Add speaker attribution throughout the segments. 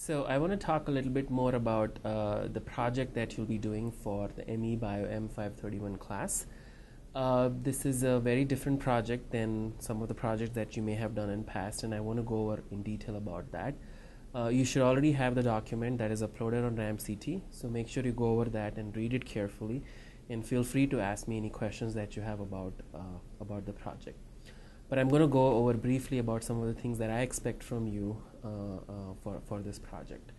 Speaker 1: So I want to talk a little bit more about the project that you'll be doing for the ME BIOM 531 class. This is a very different project than some of the projects that you may have done in past, and I want to go over in detail about that. You should already have the document that is uploaded on RAMCT, so make sure you go over that and read it carefully, and feel free to ask me any questions that you have about the project. But I'm going to go over briefly about some of the things that I expect from you for this project.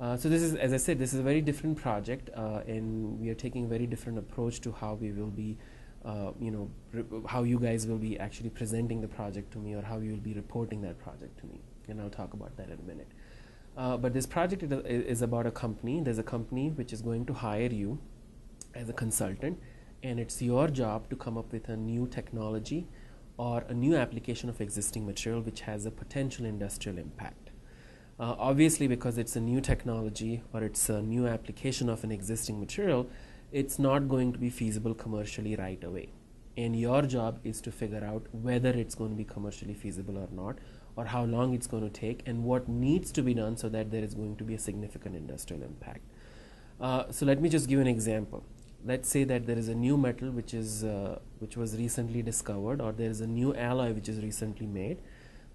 Speaker 1: So this is, as I said, this is a very different project, and we are taking a very different approach to how we will be, how you guys will be actually presenting the project to me, or how you will be reporting that project to me. And I'll talk about that in a minute. But this project is about a company. There's a company which is going to hire you as a consultant, and it's your job to come up with a new technology or a new application of existing material which has a potential industrial impact. Obviously, because it's a new technology or it's a new application of an existing material, it's not going to be feasible commercially right away. And your job is to figure out whether it's going to be commercially feasible or not, or how long it's going to take, and what needs to be done so that there is going to be a significant industrial impact. So let me just give an example. Let's say that there is a new metal which was recently discovered, or there is a new alloy which is recently made,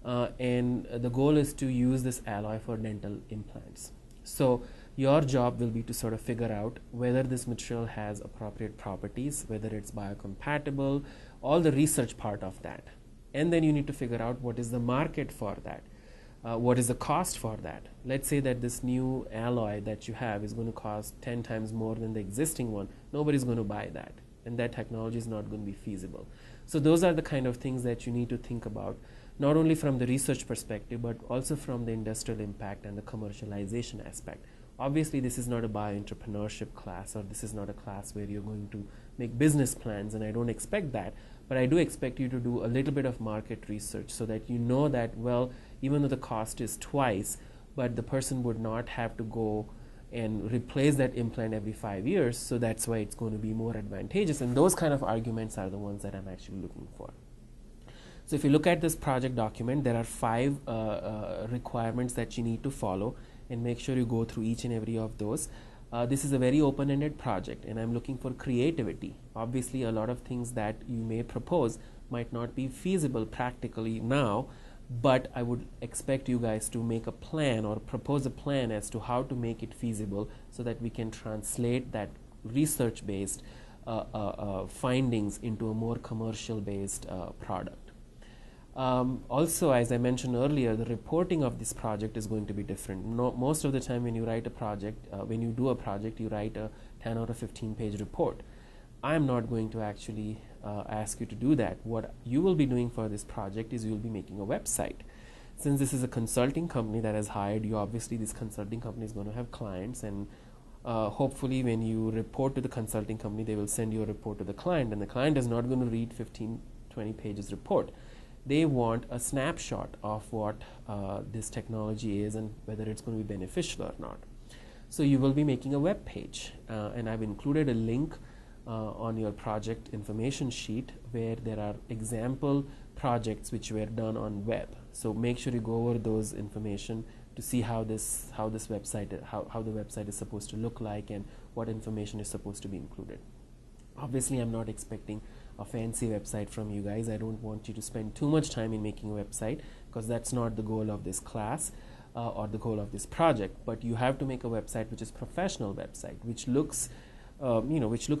Speaker 1: and the goal is to use this alloy for dental implants. So your job will be to sort of figure out whether this material has appropriate properties, whether it's biocompatible, all the research part of that. And then you need to figure out what is the market for that. What is the cost for that? Let's say that this new alloy that you have is going to cost 10 times more than the existing one. Nobody's going to buy that, and that technology is not going to be feasible. So those are the kind of things that you need to think about, not only from the research perspective, but also from the industrial impact and the commercialization aspect. Obviously, this is not a bioentrepreneurship class, or this is not a class where you're going to make business plans, and I don't expect that. But I do expect you to do a little bit of market research so that you know that, well, even though the cost is twice, but the person would not have to go and replace that implant every 5 years, so that's why it's going to be more advantageous. And those kind of arguments are the ones that I'm actually looking for. So if you look at this project document, there are 5 requirements that you need to follow, and make sure you go through each and every of those. This is a very open-ended project, and I'm looking for creativity. Obviously, a lot of things that you may propose might not be feasible practically now, but I would expect you guys to make a plan or propose a plan as to how to make it feasible, so that we can translate that research-based findings into a more commercial-based product. Also, as I mentioned earlier, the reporting of this project is going to be different. Most of the time when you write a project, when you do a project, you write a 10 or a 15-page report. I am not going to actually ask you to do that. What you will be doing for this project is you will be making a website. Since this is a consulting company that has hired you, obviously this consulting company is going to have clients, and hopefully when you report to the consulting company, they will send you a report to the client, and the client is not going to read 15, 20 pages report. They want a snapshot of what this technology is and whether it's going to be beneficial or not. So you will be making a web page, and I've included a link on your project information sheet where there are example projects which were done on web. So make sure you go over those information to see how the website is supposed to look like and what information is supposed to be included. Obviously, I'm not expecting a fancy website from you guys. I don't want you to spend too much time in making a website, because that's not the goal of this class or the goal of this project. But you have to make a website which is professional website, which looks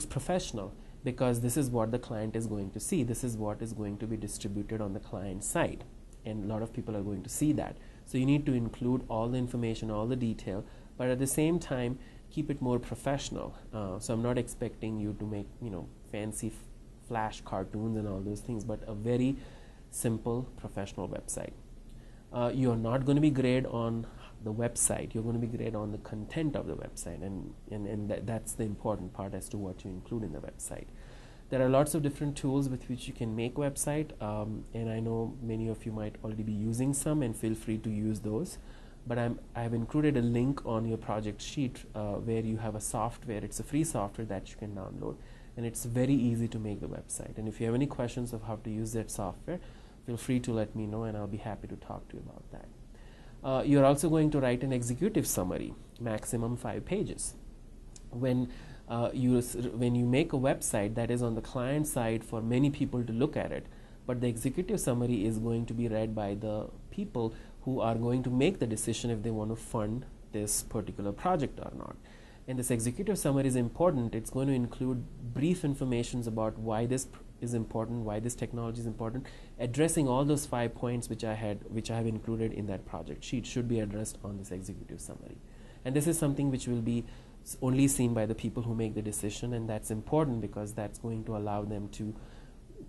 Speaker 1: professional, because this is what the client is going to see. This is what is going to be distributed on the client side, and a lot of people are going to see that. So you need to include all the information, all the detail, but at the same time keep it more professional. So I'm not expecting you to make fancy flash cartoons and all those things, but a very simple professional website. You're not going to be graded on the website. You're going to be graded on the content of the website, and that's the important part as to what you include in the website. There are lots of different tools with which you can make website, and I know many of you might already be using some, and feel free to use those. But I've included a link on your project sheet where you have a software. It's a free software that you can download, and it's very easy to make the website. And if you have any questions of how to use that software, feel free to let me know, and I'll be happy to talk to you about that. You're also going to write an executive summary, maximum 5 pages. When you make a website that is on the client side for many people to look at it, but the executive summary is going to be read by the people who are going to make the decision if they want to fund this particular project or not. And this executive summary is important. It's going to include brief information about why this is important, why this technology is important, addressing all those 5 points which I have included in that project sheet should be addressed on this executive summary. And this is something which will be only seen by the people who make the decision, and that's important because that's going to allow them to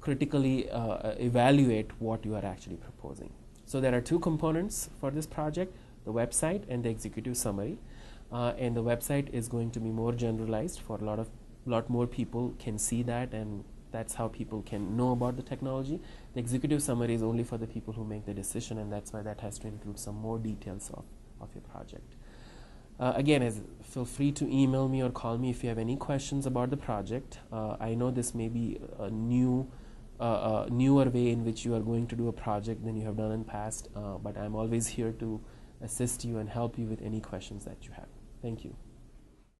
Speaker 1: critically evaluate what you are actually proposing. So there are 2 components for this project, the website and the executive summary. And the website is going to be more generalized for a lot more people can see that, and that's how people can know about the technology. The executive summary is only for the people who make the decision, and that's why that has to include some more details of your project. Again, feel free to email me or call me if you have any questions about the project. I know this may be a newer way in which you are going to do a project than you have done in the past, but I'm always here to assist you and help you with any questions that you have. Thank you.